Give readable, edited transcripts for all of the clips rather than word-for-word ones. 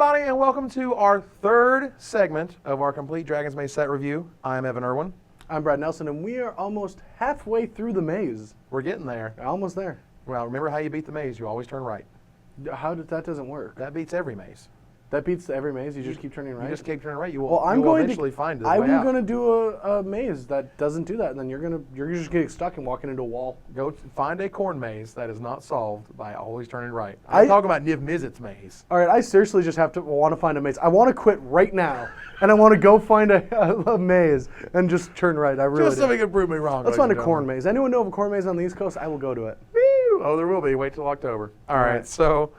everybody, and welcome to our third segment of our complete Dragon's Maze set review. I'm Evan Irwin. I'm Brad Nelson, and we are almost halfway through the maze. We're getting there. Almost there. Well, remember how you beat the maze? You always turn right. That doesn't work? That beats every maze. That beats every maze? You just keep turning right? You just keep turning right. You will, well, you will eventually find it. I'm going to do a maze that doesn't do that, and then you're just getting stuck and walking into a wall. Go find a corn maze that is not solved by always turning right. I'm talking about Niv Mizzet's maze. All right, I seriously just want to find a maze. I want to quit right now, and I want to go find a maze and just turn right. I really Just so we can prove me wrong. Let's find a corn maze. Anyone know of a corn maze on the East Coast? I will go to it. Woo! Oh, there will be. Wait till October. All right, so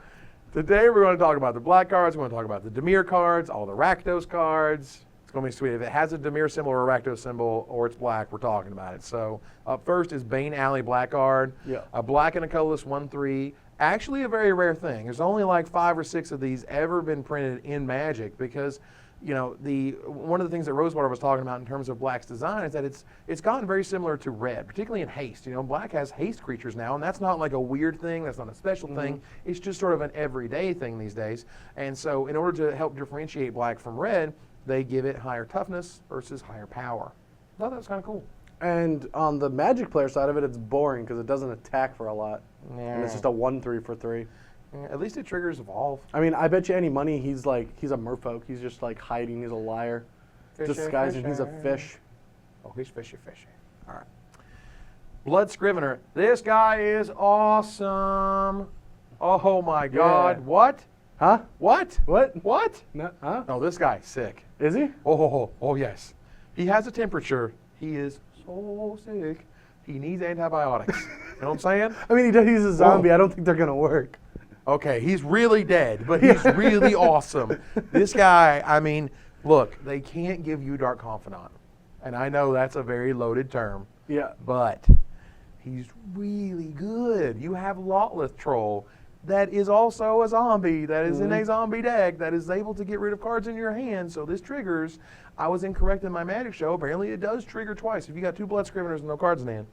today we're going to talk about the black cards. We're going to talk about the Dimir cards, all the Rakdos cards. It's going to be sweet. If it has a Dimir symbol or a Rakdos symbol or it's black, we're talking about it. So up first is Bane Alley Blackguard. Yeah. A black and a colorless 1/3. Actually a very rare thing. There's only like 5 or 6 of these ever been printed in Magic because, you know, one of the things that Rosewater was talking about in terms of black's design is that it's gotten very similar to red, particularly in haste. You know, black has haste creatures now, and that's not like a weird thing. That's not a special thing. It's just sort of an everyday thing these days. And so in order to help differentiate black from red, they give it higher toughness versus higher power. I thought that was kind of cool. And on the Magic player side of it, it's boring because it doesn't attack for a lot. Yeah. And it's just a 1/3 for 3. Yeah, at least it triggers Evolve. I mean, I bet you any money he's a merfolk. He's just like hiding. He's a liar. Disguising. He's a fish. Oh, he's fishy. All right. Blood Scrivener. This guy is awesome. Oh my God. Yeah. What? Huh? What? What? No, huh? Oh, this guy's sick. Is he? Oh, yes. He has a temperature. He is so sick. He needs antibiotics. You know what I'm saying? I mean, he's a zombie. I don't think they're going to work. Okay, he's really dead, but he's really awesome. This guy, I mean, look, they can't give you Dark Confidant. And I know that's a very loaded term. Yeah. But he's really good. You have Lotleth Troll that is also a zombie, that is in a zombie deck, that is able to get rid of cards in your hand. So this triggers. I was incorrect in my Magic show. Apparently it does trigger twice if you got 2 Blood Scriveners and no cards in hand.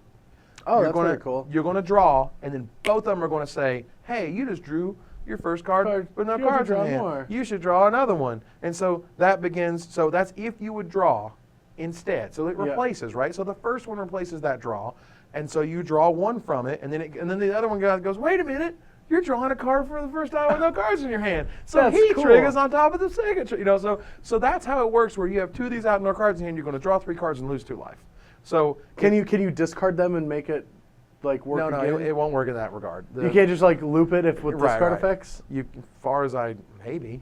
Oh, that's very cool. You're going to draw, and then both of them are going to say, hey, you just drew your first card with no cards in hand. More. You should draw another one. And so that begins, so that's if you would draw instead. So it replaces, right? So the first one replaces that draw, and so you draw one from it, and then the other one goes, wait a minute, you're drawing a card for the first time with no cards in your hand. So that's he cool. triggers on top of the second, you know, so that's how it works where you have 2 of these out and no cards in hand, you're going to draw 3 cards and lose 2 life. So can you discard them and make it like work again? No, it won't work in that regard. You can't just like loop it with discard effects? As far as maybe.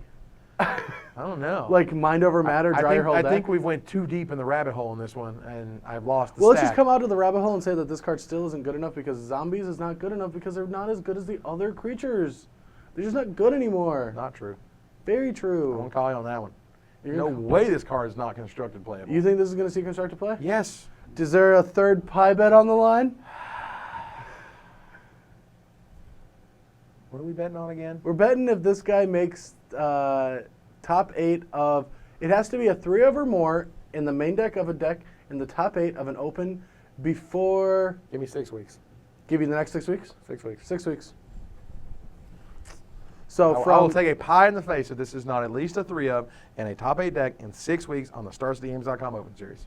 I don't know. Like mind over matter, your whole deck? I think we've went too deep in the rabbit hole in this one, and I've lost the Well, stack. let's just come out of the rabbit hole and say that this card still isn't good enough because zombies is not good enough because they're not as good as the other creatures. They're just not good anymore. Not true. Very true. I won't call you on that one. No way this card is not constructed playable. You think this is going to see constructed play? Yes. Is there a third pie bet on the line? What are we betting on again? We're betting if this guy makes top 8 of... It has to be a 3 of or more in the main deck of a deck in the top 8 of an open before... Give me 6 weeks. Give you the next 6 weeks? 6 weeks. 6 weeks. So I will take a pie in the face if this is not at least a 3 of and a top 8 deck in 6 weeks on the StarsOfTheGames.com Open Series.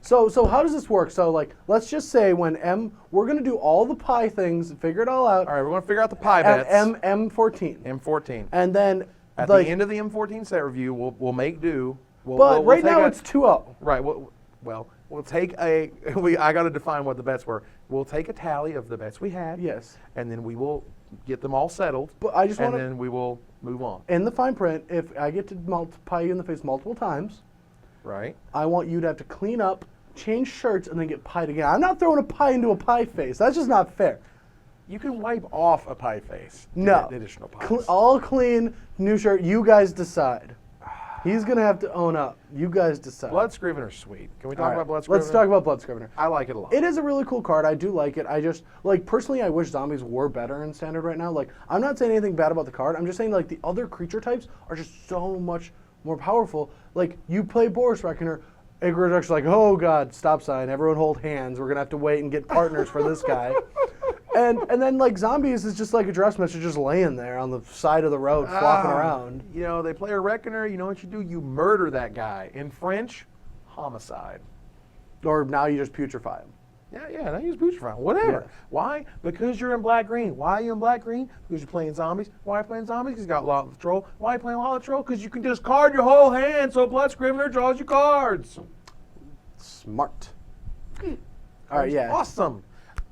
So how does this work? So like, let's just say when we're gonna do all the pie things, figure it all out. All right, we're gonna figure out the pie bets. M14. M14. And then at the end of the M14 set review, we'll make do. But right now it's 2-0. Right. We'll take a. I got to define what the bets were. We'll take a tally of the bets we had. Yes. And then we will get them all settled. But I just want to. And then we will move on. In the fine print, if I get to pie you in the face multiple times. Right. I want you to have to clean up, change shirts, and then get pied again. I'm not throwing a pie into a pie face. That's just not fair. You can wipe off a pie face. No. Additional pies. All clean, new shirt. You guys decide. He's going to have to own up. You guys decide. Blood Scrivener's sweet. Can we talk about Blood Scrivener? Let's talk about Blood Scrivener. I like it a lot. It is a really cool card. I do like it. I just, like, personally, I wish zombies were better in Standard right now. Like, I'm not saying anything bad about the card. I'm just saying, like, the other creature types are just so much more powerful. Like, you play Boris Reckoner, Igor's like, oh, God, stop sign. Everyone hold hands. We're going to have to wait and get partners for this guy. And then like zombies is just like a dress match, just laying there on the side of the road, flopping around. You know, they play a reckoner. You know what you do? You murder that guy. In French, homicide. Or now you just putrefy him. Yeah, now use putrefy. Whatever. Yeah. Why? Because you're in black-green. Why are you in black-green? Because you're playing zombies. Why are you playing zombies? Because you got Lot of Troll. Why are you playing Lot of Troll? Because you can just card your whole hand so Blood Scrivener draws you cards. Smart. All right, yeah. Awesome.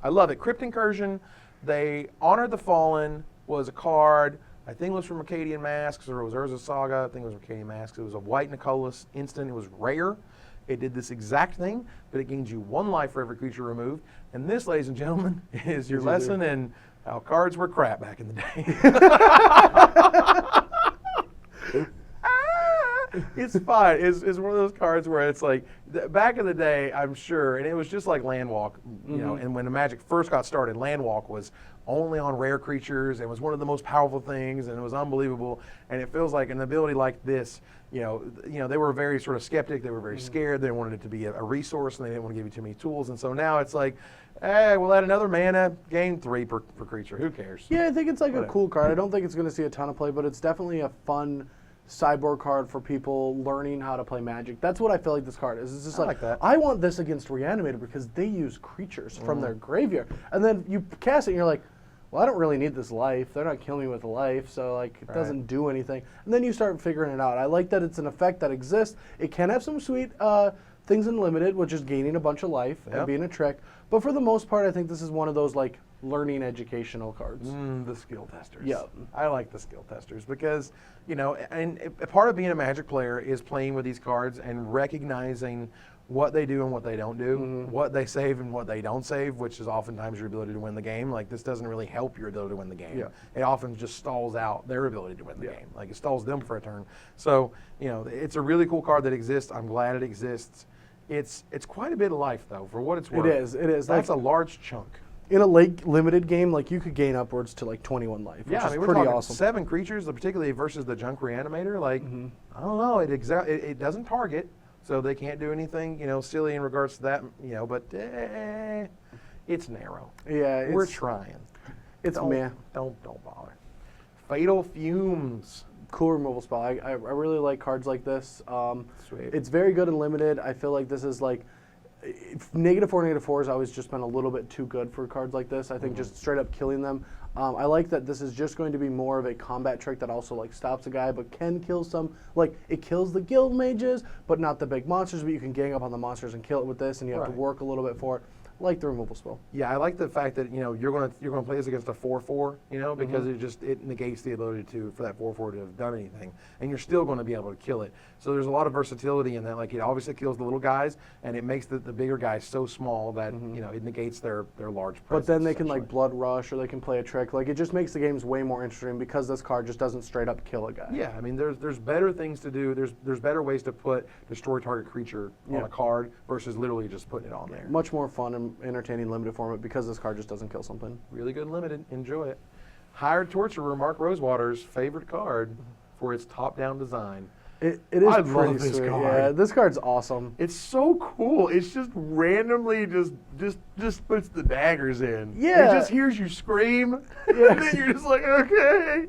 I love it. Crypt Incursion, they Honored the Fallen was a card. I think it was from Arcadian Masks, or it was Urza Saga. I think it was Arcadian Masks. It was a white Nicholas instant. It was rare. It did this exact thing, but it gains you 1 life for every creature removed. And this, ladies and gentlemen, is your lesson in how cards were crap back in the day. It's fine. It's one of those cards where it's like, back in the day, I'm sure, and it was just like Landwalk, you know, and when the Magic first got started, Landwalk was only on rare creatures and was one of the most powerful things, and it was unbelievable. And it feels like an ability like this, you know, they were very sort of skeptic. They were very scared. They wanted it to be a resource, and they didn't want to give you too many tools. And so now it's like, hey, we'll add another mana, gain 3 per creature. Who cares? Yeah, I think it's like a cool card. I don't think it's going to see a ton of play, but it's definitely a fun sideboard card for people learning how to play Magic. That's what I feel like this card is. It's just like that. I want this against Reanimator because they use creatures from their graveyard. And then you cast it and you're like, well, I don't really need this life. They're not killing me with a life, so like it doesn't do anything. And then you start figuring it out. I like that it's an effect that exists. It can have some sweet things in limited, which is gaining a bunch of life and being a trick. But for the most part, I think this is one of those like learning educational cards. The skill testers. Yep. I like the skill testers because, you know, and a part of being a Magic player is playing with these cards and recognizing what they do and what they don't do, what they save and what they don't save, which is oftentimes your ability to win the game. Like, this doesn't really help your ability to win the game. Yeah. It often just stalls out their ability to win the game. Like, it stalls them for a turn. So, you know, it's a really cool card that exists. I'm glad it exists. It's quite a bit of life, though, for what it's worth. It is. That's Like, a large chunk. in a limited game, like you could gain upwards to like 21 life, which Yeah, I is mean, we're pretty talking awesome. 7 creatures, particularly versus the Junk Reanimator. Like, I don't know, it doesn't target, so they can't do anything, you know, silly in regards to that, you know. But it's narrow. Yeah, We're trying. It's meh. Don't bother. Fatal Fumes. Cool removal spell. I really like cards like this. Sweet. It's very good and limited. I feel like this is like -4/-4 has always just been a little bit too good for cards like this. I think just straight up killing them. I like that this is just going to be more of a combat trick that also like stops a guy, but can kill some. Like, it kills the guild mages, but not the big monsters. But you can gang up on the monsters and kill it with this, and you have to work a little bit for it. Like the removal spell. Yeah, I like the fact that, you know, you're gonna play this against a 4/4, you know, because it negates the ability for that 4/4 to have done anything, and you're still going to be able to kill it. So there's a lot of versatility in that. Like, it obviously kills the little guys, and it makes the bigger guys so small that you know, it negates their large presence. But then they can like blood rush, or they can play a trick. Like, it just makes the games way more interesting because this card just doesn't straight up kill a guy. Yeah, I mean, there's better things to do. There's better ways to put destroy target creature on a card versus literally just putting it on there. Much more fun and entertaining limited format because this card just doesn't kill something. Really good limited. Enjoy it. Hired Torturer, Mark Rosewater's favorite card for its top-down design. It is I pretty love this sweet. card. Yeah, this card's awesome. It's so cool. It's just randomly just puts the daggers in. Yeah. It just hears you scream, and then you're just like, okay.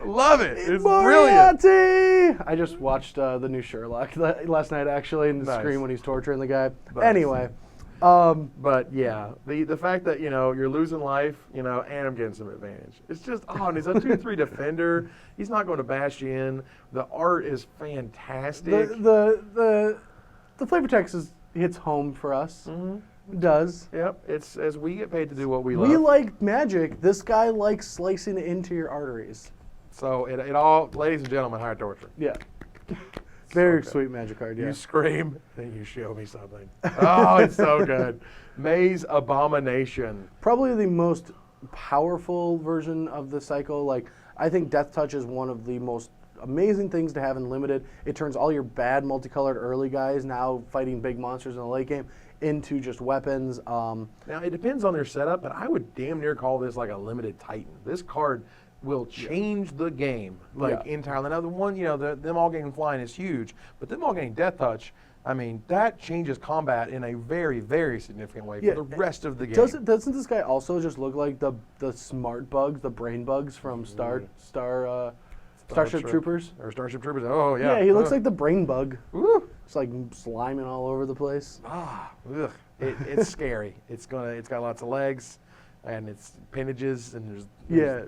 Love it. It's brilliant. Moriarty! I just watched the new Sherlock last night, actually, and the Nice. scream when he's torturing the guy. Nice. Anyway. But yeah, the fact that, you know, you're losing life, you know, and I'm getting some advantage. It's just, and he's a 2/3 defender. He's not going to bash you in. The art is fantastic. The flavor text hits home for us. It does. Yep, it's as we get paid to do what we love. We like magic. This guy likes slicing it into your arteries. So it all, ladies and gentlemen, Hired Torture. Yeah. Very good. sweet magic card, yeah. You scream, then you show me something. Oh, it's so good. Maze Abomination. Probably the most powerful version of the cycle. Like, I think Death Touch is one of the most amazing things to have in limited. It turns all your bad multicolored early guys now fighting big monsters in the late game into just weapons. Now, it depends on their setup, but I would damn near call this like a limited Titan. This card will change the game entirely. Now the one, them all getting flying is huge, but them all getting death touch, I mean, that changes combat in a very, very significant way for the rest of the game. Doesn't this guy also just look like the smart bugs, the brain bugs from Starship Troopers? Or Starship Troopers. Oh yeah. Yeah, he looks like the brain bug. Woo. It's like sliming all over the place. It's scary. It's got lots of legs, and it's appendages, and there's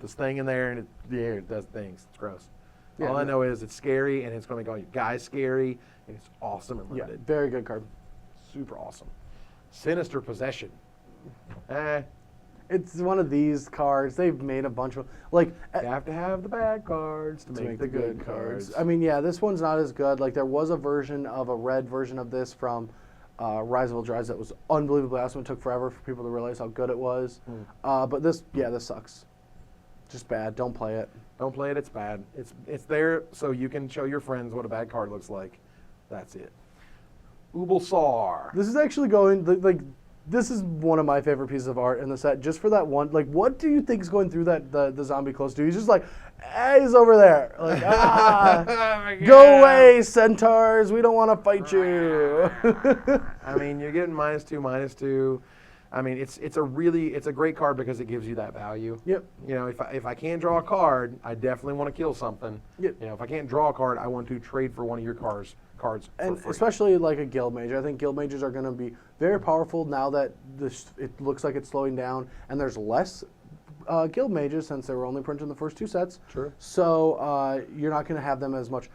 this thing in there, and it does things. It's gross. Yeah, all I know is it's scary, and it's going to make all you guys scary, and it's awesome and limited. Yeah, very good card. Super awesome. Sinister Possession. It's one of these cards. They've made a bunch of you have to have the bad cards to make the good cards. I mean, yeah, this one's not as good. Like there was a red version of this from Rise of Eldrise that was unbelievably awesome. It took forever for people to realize how good it was. But this sucks. Just bad. Don't play it. Don't play it. It's bad. It's there so you can show your friends what a bad card looks like. That's it. Ubles. This is actually going this is one of my favorite pieces of art in the set. Just for that one, what do you think is going through the zombie close to? He's just like, hey, he's over there. Go away, centaurs. We don't want to fight you. I mean, you're getting -2/-2. I mean, it's a great card because it gives you that value. Yep. If I can't draw a card, I definitely want to kill something. Yep. If I can't draw a card, I want to trade for one of your cards and for free. especially like a guild mage. I think guild mages are going to be very powerful now that it looks like it's slowing down, and there's less guild mages since they were only printed in the first 2 sets. True. So you're not going to have them as much,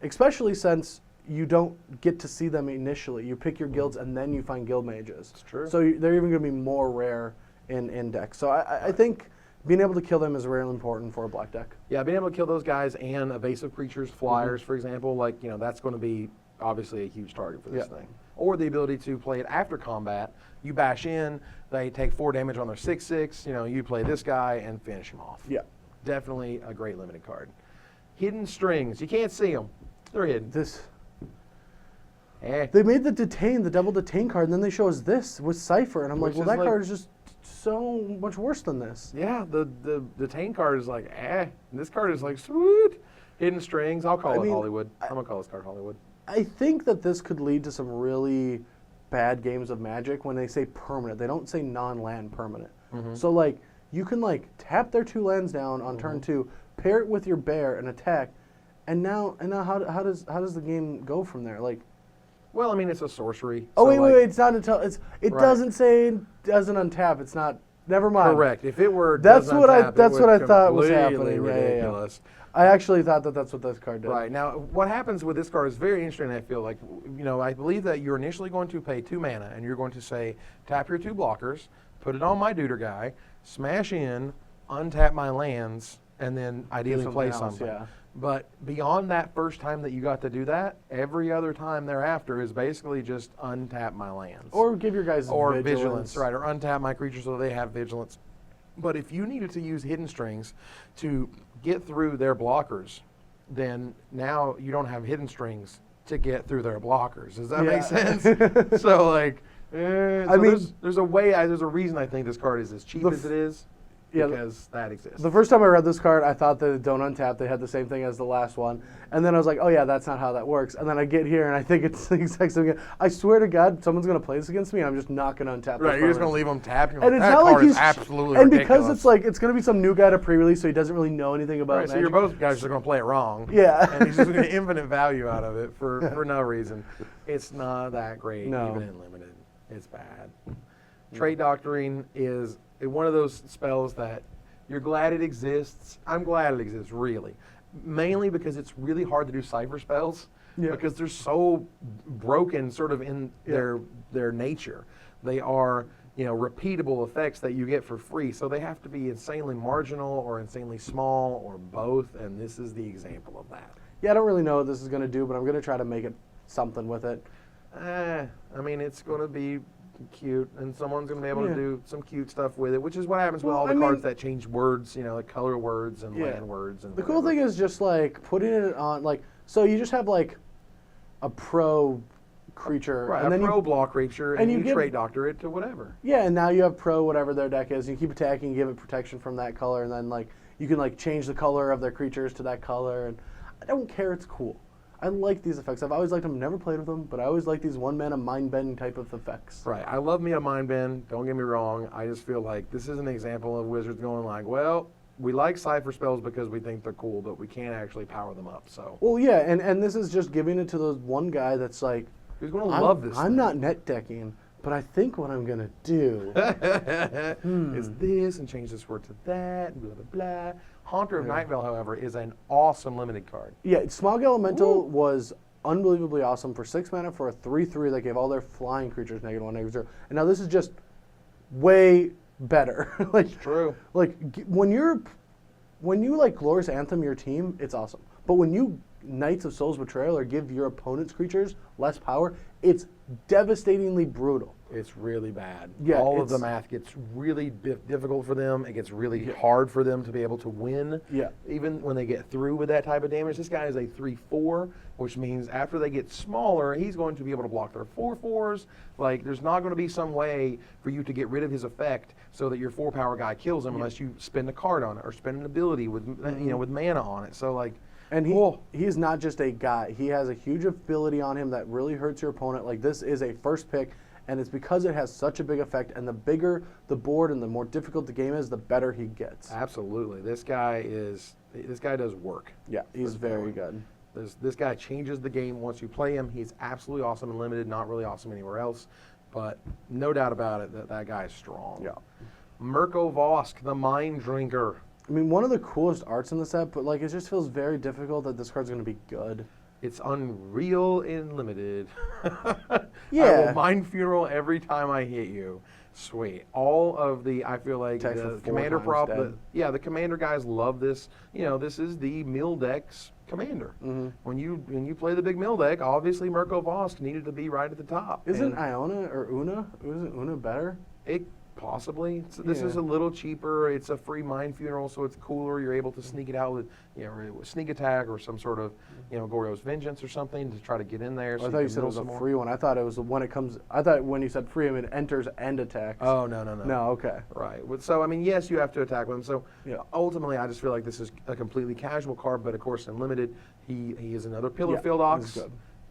especially since you don't get to see them initially. You pick your guilds and then you find guild mages. It's true. So they're even going to be more rare in decks. So I think being able to kill them is really important for a black deck. Yeah, being able to kill those guys and evasive creatures, flyers, for example, that's going to be obviously a huge target for this thing. Or the ability to play it after combat. You bash in, they take 4 damage on their 6/6. You play this guy and finish him off. Yeah. Definitely a great limited card. Hidden strings. You can't see them. They're hidden. They made the double detain card, and then they show us this with Cypher, and I'm like, well, that card is just so much worse than this. Yeah, the detain card is like, This card is like, sweet. Hidden strings. I'll call it Hollywood. I'm going to call this card Hollywood. I think that this could lead to some really bad games of Magic when they say permanent. They don't say non-land permanent. So, you can, tap their 2 lands down on turn 2, pair it with your bear and attack, and now how does the game go from there? Well, I mean, it's a sorcery. Oh, wait, it's not until it doesn't say doesn't untap. It's not. Never mind. Correct. If it were, that's what I thought was happening. Ridiculous. Yeah. I actually thought that's what this card did. Right. Now, what happens with this card is very interesting. I feel like, I believe that you're initially going to pay 2 mana, and you're going to say, tap your 2 blockers, put it on my Deuter guy, smash in, untap my lands, and then ideally play something. Yeah. But beyond that first time that you got to do that, every other time thereafter is basically just untap my lands. Or give your guys vigilance, right? Or untap my creatures so they have vigilance. But if you needed to use hidden strings to get through their blockers, then now you don't have hidden strings to get through their blockers. Does that make sense? So there's a reason I think this card is as cheap as it is. Because that exists. The first time I read this card, I thought that don't untap, they had the same thing as the last one. And then I was like, oh yeah, that's not how that works. And then I get here and I think it's the exact same thing. I swear to God, someone's going to play this against me and I'm just not going to untap. Right, you're just going to leave them tapped. And it's not like he's absolutely ridiculous. Because it's going to be some new guy to pre-release, so he doesn't really know anything about Magic. So you're both guys are going to play it wrong. Yeah. And he's just going to get infinite value out of it for no reason. It's not that great, even in limited. It's bad. Trait Doctoring is one of those spells that you're glad it exists. I'm glad it exists, really. Mainly because it's really hard to do cipher spells because they're so broken sort of in their nature. They are, repeatable effects that you get for free. So they have to be insanely marginal or insanely small or both, and this is the example of that. Yeah, I don't really know what this is going to do, but I'm going to try to make it something with it. I mean, it's going to be cute, and someone's going to be able to do some cute stuff with it, which is what happens with all the cards that change words, like color words and land words. And the cool thing is just putting it on, so you just have a pro creature. Right, and then a pro block creature, and you give, trait doctor it to whatever. Yeah, and now you have pro whatever their deck is. You keep attacking, give it protection from that color, and then like you can like change the color of their creatures to that color. And I don't care. It's cool. I like these effects. I've always liked them. Never played with them, but I always like these one-mana mind-bending type of effects. Right. I love me a mind bend. Don't get me wrong. I just feel like this is an example of Wizards going like, well, we like Cypher spells because we think they're cool, but we can't actually power them up. So. Well, yeah, and this is just giving it to those one guy that's like, who's going to love this? I'm not net decking, but I think what I'm gonna do is this and change this word to that, and blah blah blah. Haunter of Nightveil, however, is an awesome limited card. Yeah, Smog Elemental was unbelievably awesome for 6 mana for a 3/3 that gave all their flying creatures -1, -0. And now this is just way better. Like, it's true. Like when you like Glorious Anthem your team, it's awesome. But when you Knights of Soul's Betrayal or give your opponent's creatures less power, it's devastatingly brutal. It's really bad. Yeah, all of the math gets really difficult for them. It gets really hard for them to be able to win. Yeah. Even when they get through with that type of damage. This guy is a 3/4, which means after they get smaller, he's going to be able to block their 4/4s. Like, there's not going to be some way for you to get rid of his effect so that your 4-power guy kills him unless you spend a card on it or spend an ability with with mana on it. So like. And he's not just a guy. He has a huge ability on him that really hurts your opponent. Like, this is a first pick, and it's because it has such a big effect. And the bigger the board and the more difficult the game is, the better he gets. Absolutely. This guy does work. Yeah, he's very good. This guy changes the game once you play him. He's absolutely awesome and limited, not really awesome anywhere else. But no doubt about it that guy is strong. Yeah. Mirko Vosk, the Mind Drinker. I mean, one of the coolest arts in the set, but like it just feels very difficult that this card's going to be good. It's unreal and limited. Yeah. I will Mind Funeral every time I hit you. Sweet. All of I feel like Attack the for 4 commander times prop, dead. the commander guys love this. You know, this is the mill deck's commander. Mm-hmm. When you play the big mill deck, obviously Mirko Vosk needed to be right at the top. Isn't Iona or Una? Isn't Una better? Possibly. This is a little cheaper. It's a free Mind Funeral, so it's cooler. You're able to sneak it out with, with sneak attack or some sort of, Goryo's Vengeance or something to try to get in there. I thought you said it was a free one. I thought it was when it comes. I thought when you said free, I mean enters and attacks. Oh no. No, okay. Right. So I mean, yes, you have to attack with him. So ultimately, I just feel like this is a completely casual card, but of course, in limited, he is another Pillar Field Ox.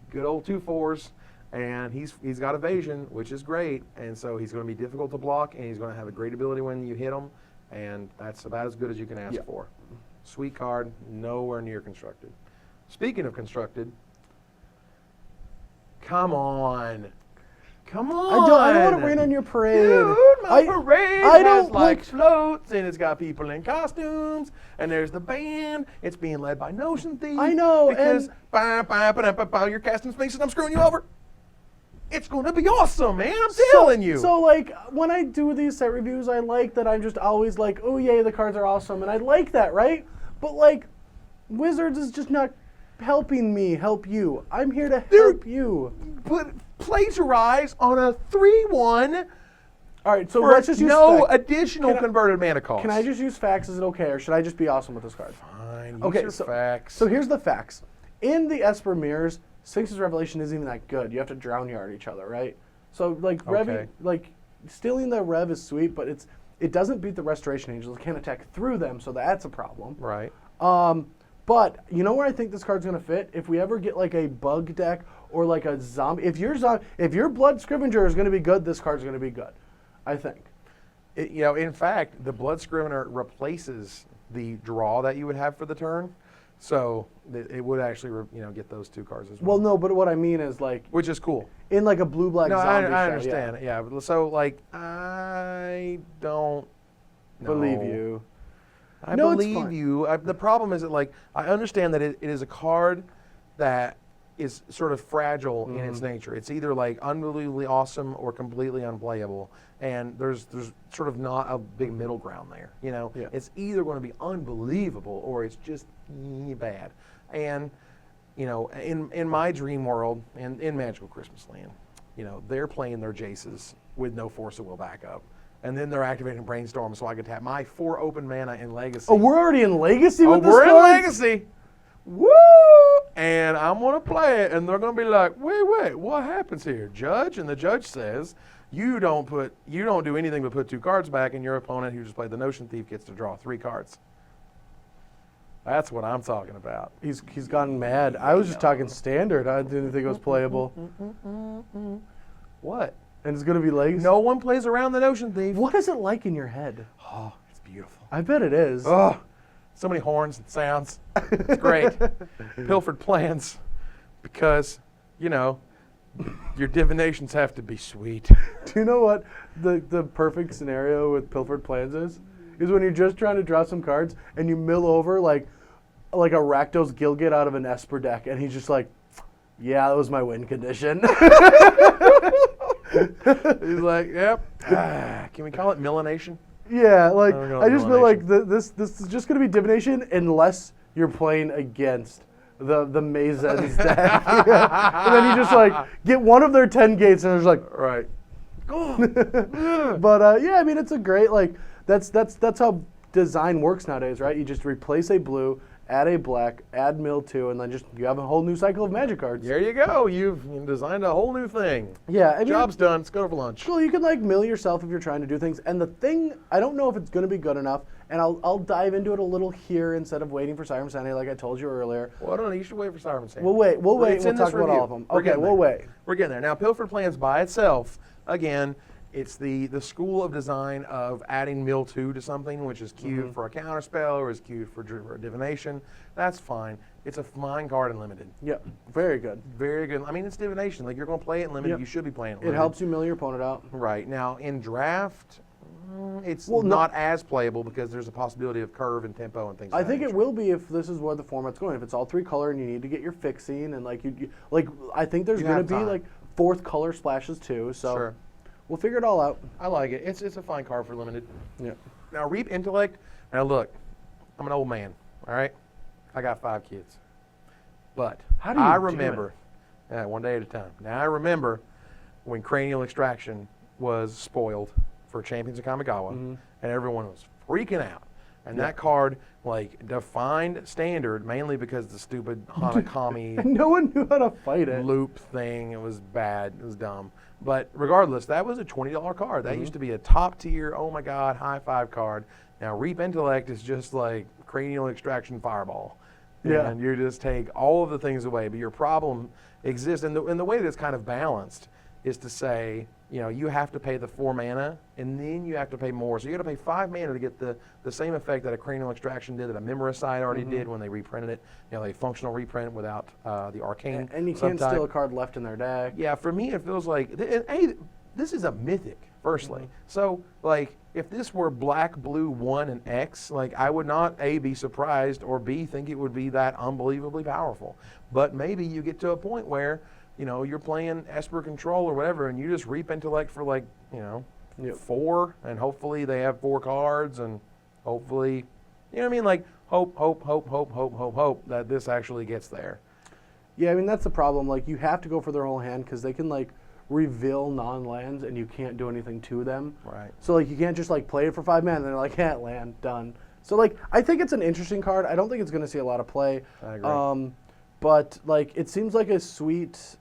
Good old 2/4s. And he's got evasion, which is great, and so he's going to be difficult to block, and he's going to have a great ability when you hit him, and that's about as good as you can ask for. Sweet card, nowhere near constructed. Speaking of constructed, come on. I don't want to rain on your parade. Dude, my parade has like floats, and it's got people in costumes, and there's the band. It's being led by Notion Thief. I know, because you're casting spaces, I'm screwing you over. It's going to be awesome, man. I'm telling you. So, like, when I do these set reviews, I like that I'm just always like, oh, yay, the cards are awesome. And I like that, right? But, like, Wizards is just not helping me help you. I'm here to help you. Plagiarize on a 3/1. All right, so for let's just use additional converted mana cost. Can I just use facts? Is it okay? Or should I just be awesome with this card? Fine. Use your facts. So here's the facts. In the Esper Mirrors, Sphinx's Revelation isn't even that good. You have to drown yard each other, right? So like stealing the Rev is sweet, but it doesn't beat the Restoration Angels. It can't attack through them, so that's a problem. Right. But you know where I think this card's gonna fit? If we ever get like a bug deck or like a zombie, if your Blood Scrivener is gonna be good, this card's gonna be good. I think. In fact, the Blood Scrivener replaces the draw that you would have for the turn. So it would actually, get those 2 cards as well. Well, no, but what I mean is like, which is cool. In like a blue-black zombie. I understand. Yeah. So like, I don't believe you. I believe you. The problem is that like I understand that it is a card that is sort of fragile in its nature. It's either like unbelievably awesome or completely unplayable, and there's sort of not a big middle ground there. It's either going to be unbelievable or it's just bad. And in my dream world and in Magical Christmas Land, they're playing their Jaces with no Force of Will backup. And then they're activating Brainstorm so I can tap my 4 open mana in Legacy. Oh, we're already in Legacy with this card? card? We're in Legacy. Woo! And I I'm going to play it, and they're going to be like, wait, what happens here, Judge? And the judge says, you don't do anything but put 2 cards back, and your opponent who just played the Notion Thief gets to draw 3 cards. That's what I'm talking about. He's gotten mad. I was just talking standard. I didn't think it was playable. What? And it's going to be legs? No one plays around the Notion Thief. What is it like in your head? Oh, it's beautiful. I bet it is. Oh, so many horns and sounds. It's great. Pilfered Plans, because, you know, your divinations have to be sweet. Do you know what the perfect scenario with Pilfered Plans is? Is when you're just trying to draw some cards and you mill over like a Rakdos Gilgit out of an Esper deck, and he's just like, yeah, that was my win condition. He's like, yep. Can we call it millination? Yeah, like I I just feel like this is just gonna be divination unless you're playing against the Mazen's deck. And then you just like get one of their 10 gates and it's like, right. But yeah, I mean it's a great like that's how design works nowadays, right? You just replace a blue, add a black, add mill 2, and then just you have a whole new cycle of Magic cards. There you go. You've designed a whole new thing. Yeah, I mean, job's done. Let's go for lunch. Cool. You can like mill yourself if you're trying to do things. And the thing, I don't know if it's going to be good enough, and I'll dive into it a little here instead of waiting for Sire of Insanity, like I told you earlier. Well, I don't know. You should wait for Sire of Insanity. We'll wait. We'll It's in talk this about review. all of them. We're Okay, getting we'll there. wait. We're getting there. Now, Pilfered Plans by itself, again, it's the school of design of adding mill 2 to something, which is queued for a counterspell or is queued for divination. That's fine. It's a fine card in limited. Yep. Very good. Very good. I mean, it's divination. Like, you're going to play it in limited. Yep. You should be playing it in It limited. helps you mill your opponent out. Right. Now, in draft, it's Well, not as playable because there's a possibility of curve and tempo and things I like that. think it will be if this is where the format's going. If it's all 3 color and you need to get your fixing and like I think there's You going have to be time. like 4th color splashes too. So Sure. we'll figure it all out. I like it. It's a fine card for limited. Yeah. Now, Reap Intellect. Now, look, I'm an old man, all right? I got 5 kids. But How do you I do remember, one day at a time. Now, I remember when Cranial Extraction was spoiled for Champions of Kamigawa, and everyone was freaking out. And that card, like, defined standard mainly because the stupid Hanakami And no one knew how to fight it. loop thing. It was bad. It was dumb. But regardless, that was a $20 card. That used to be a top tier, oh my God, high five card. Now, Reap Intellect is just like Cranial Extraction Fireball. Yeah. And you just take all of the things away. But your problem exists, and the way that's kind of balanced is to say, you know, you have to pay the 4 mana, and then you have to pay more. So you got to pay 5 mana to get the same effect that a Cranial Extraction did, that a Memoricide already did when they reprinted it. You know, a functional reprint without the arcane. And you can't subtype. steal a card left in their deck. Yeah, for me, it feels like, hey, this is a mythic, firstly. So, like, if this were black, blue, 1, and X, like, I would not, A, be surprised, or B, think it would be that unbelievably powerful. But maybe you get to a point where, you know, you're playing Esper Control or whatever, and you just Reap Intellect for, like, you know, 4, and hopefully they have 4 cards, and hopefully, you know what I mean? Like, hope that this actually gets there. Yeah, I mean, that's the problem. Like, you have to go for their whole hand because they can, like, reveal non-lands and you can't do anything to them. Right. So, like, you can't just, like, play it for 5 mana and they're like, can't land, done. So, like, I think it's an interesting card. I don't think it's going to see a lot of play. I agree. But, like, it seems like a sweet...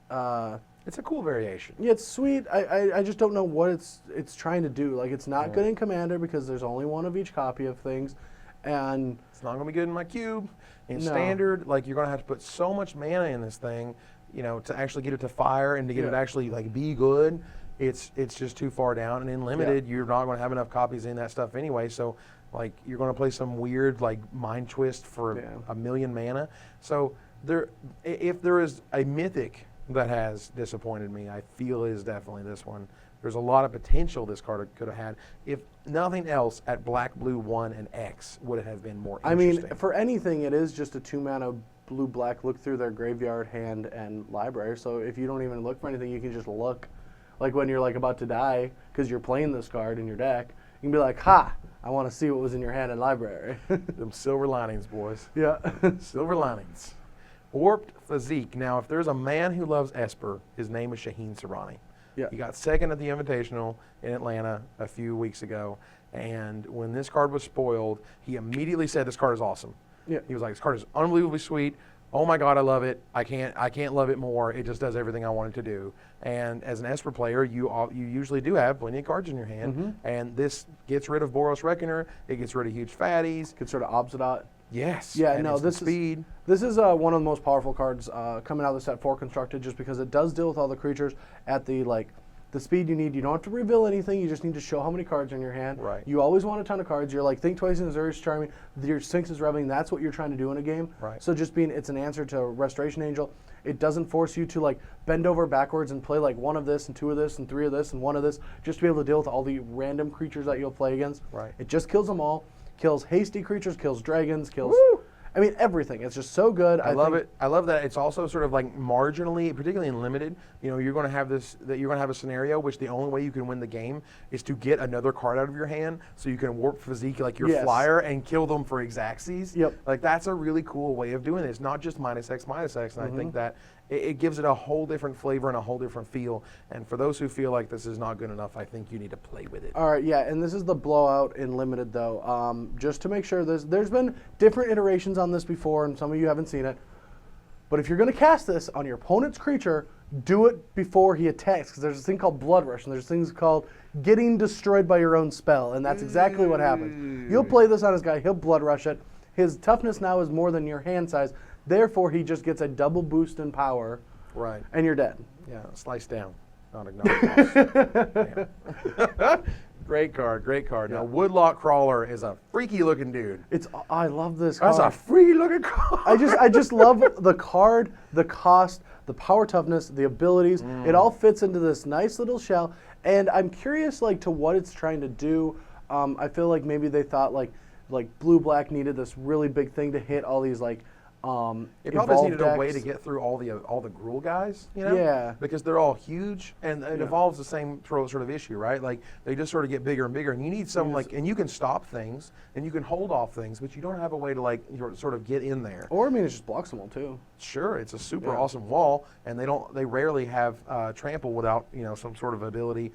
It's a cool variation. yeah, it's sweet. I just don't know what it's trying to do. Like, it's not good in Commander because there's only one of each copy of things. And... It's not going to be good in my cube. In No. Standard, like, you're going to have to put so much mana in this thing, you know, to actually get it to fire and to get it to actually, like, be good. It's just too far down. And in Limited, you're not going to have enough copies in that stuff anyway. So, like, you're going to play some weird, like, Mind Twist for 1,000,000 mana. So, if there is a Mythic that has disappointed me, I feel is definitely this one. There's a lot of potential this card could have had. If nothing else, at black, blue, 1, and X would it have been more interesting. I mean, for anything, it is just a 2-mana blue-black look through their graveyard, hand, and library. So if you don't even look for anything, you can just look. Like when you're like about to die, because you're playing this card in your deck, you can be like, ha, I want to see what was in your hand and library. Them silver linings, boys. Yeah. Silver linings. Warped Physique. Now, if there's a man who loves Esper, his name is Shaheen Sarani. Yeah. He got second at the Invitational in Atlanta a few weeks ago, and when this card was spoiled, he immediately said, this card is awesome. Yeah. He was like, this card is unbelievably sweet. oh my god, I love it. I can't love it more. It just does everything I want it to do. And as an Esper player, you usually do have plenty of cards in your hand, and this gets rid of Boros Reckoner. It gets rid of huge fatties. Gets rid of Obsidian. Yes. Yeah, and no, instant speed. This is one of the most powerful cards coming out of the set 4 constructed, just because it does deal with all the creatures at the speed you need. You don't have to reveal anything. You just need to show how many cards are in your hand. Right. You always want a ton of cards. You're like, think twice in Azurius Charming. Your Sphinx is Reveling. That's what you're trying to do in a game. Right. So just it's an answer to Restoration Angel. It doesn't force you to like bend over backwards and play like 1 of this and 2 of this and 3 of this and 1 of this just to be able to deal with all the random creatures that you'll play against. Right. It just kills them all. Kills hasty creatures. Kills dragons. Kills. Woo! I mean, everything. It's just so good. I love it. I love that it's also sort of like marginally, particularly in limited, you're going to have a scenario which the only way you can win the game is to get another card out of your hand so you can warp Physique like your Yes. flyer and kill them for Exacxes. Yep. Like that's a really cool way of doing this, not just -X, and I think that it gives it a whole different flavor and a whole different feel. And for those who feel like this is not good enough, I think you need to play with it. All right, yeah, and this is the blowout in limited though. Just to make sure, there's been different iterations on this before, and some of you haven't seen it. But if you're going to cast this on your opponent's creature, do it before he attacks, because there's a thing called Blood Rush, and there's things called getting destroyed by your own spell, and that's exactly what happens. You'll play this on his guy, he'll Blood Rush it. His toughness now is more than your hand size, therefore he just gets a double boost in power, Right. and you're dead. Yeah, slice down. Not acknowledged. Great card, great card. Now, Woodlot Crawler is a freaky looking dude. I love this card. That's a freaky looking card. I just love the card, the cost, the power toughness, the abilities. It all fits into this nice little shell, and I'm curious to what it's trying to do. I feel like maybe they thought like blue black needed this really big thing to hit all these It probably just needed decks. a way to get through all the Gruul guys, Yeah. because they're all huge, and it evolves the same sort of issue, right? Like they just sort of get bigger and bigger, and you need some and you can stop things and you can hold off things, but you don't have a way to sort of get in there. Or I mean, it just blocks them all too. Sure, it's a super awesome wall, and they rarely have trample without some sort of ability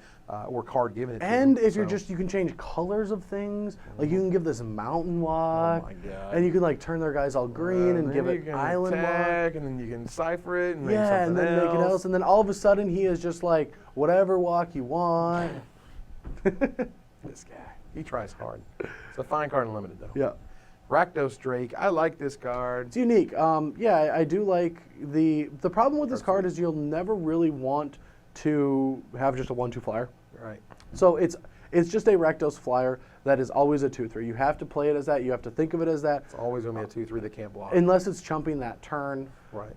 or card given it to And them. if you're you can change colors of things. Like you can give this mountain walk, Oh my God. and you can turn their guys all green and give it island walk. attack, and then you can cipher it and make Yeah, something and then make it else. else, and then all of a sudden he is just like whatever walk you want. This guy, he tries hard. It's a fine card in limited though. Yeah, Rakdos Drake, I like this card. it's unique. Yeah, I do like the problem with this card is you'll never really want to have just a 1/2 flyer. Right. So it's just a Rakdos flyer that is always a 2/3. You have to play it as that. You have to think of it as that. It's always going to be a 2/3 that can't block. Unless it's chumping that turn. Right.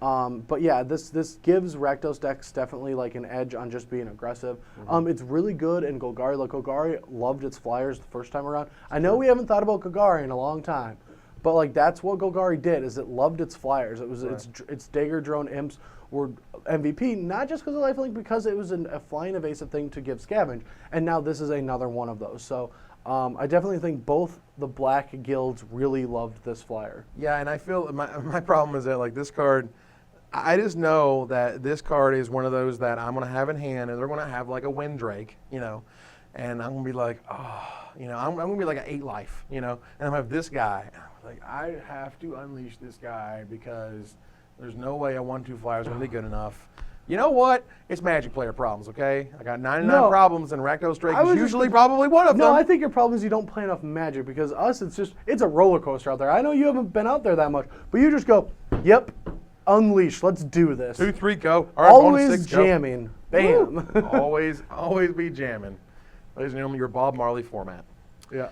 But yeah, this gives Rakdos decks definitely an edge on just being aggressive. It's really good in Golgari. Golgari loved its flyers the first time around. I know we haven't thought about Golgari in a long time, but that's what Golgari did, is it loved its flyers. It was its Dagger Drone Imps were MVP, not just because of lifelink, because it was a flying evasive thing to give scavenge, and now this is another one of those. So I definitely think both the black guilds really loved this flyer. Yeah, and I feel my problem is that this card, I just know that this card is one of those that I'm going to have in hand, and they're going to have a Windrake, and I'm going to be like, I'm going to be like an 8 life, and I'm going to have this guy. I have to unleash this guy because there's no way a 1/2 flyer is going to be good enough. You know what? It's Magic player problems, okay? I got 99 problems, and Rakdos Drake is usually probably one of them. No, I think your problem is you don't play enough Magic, because us, it's a roller coaster out there. I know you haven't been out there that much, but you just go, yep, unleash, let's do this. 2, 3, go. All right, Always bonus 6, go. jamming. Bam. always be jamming. Ladies and gentlemen, your Bob Marley format. Yeah.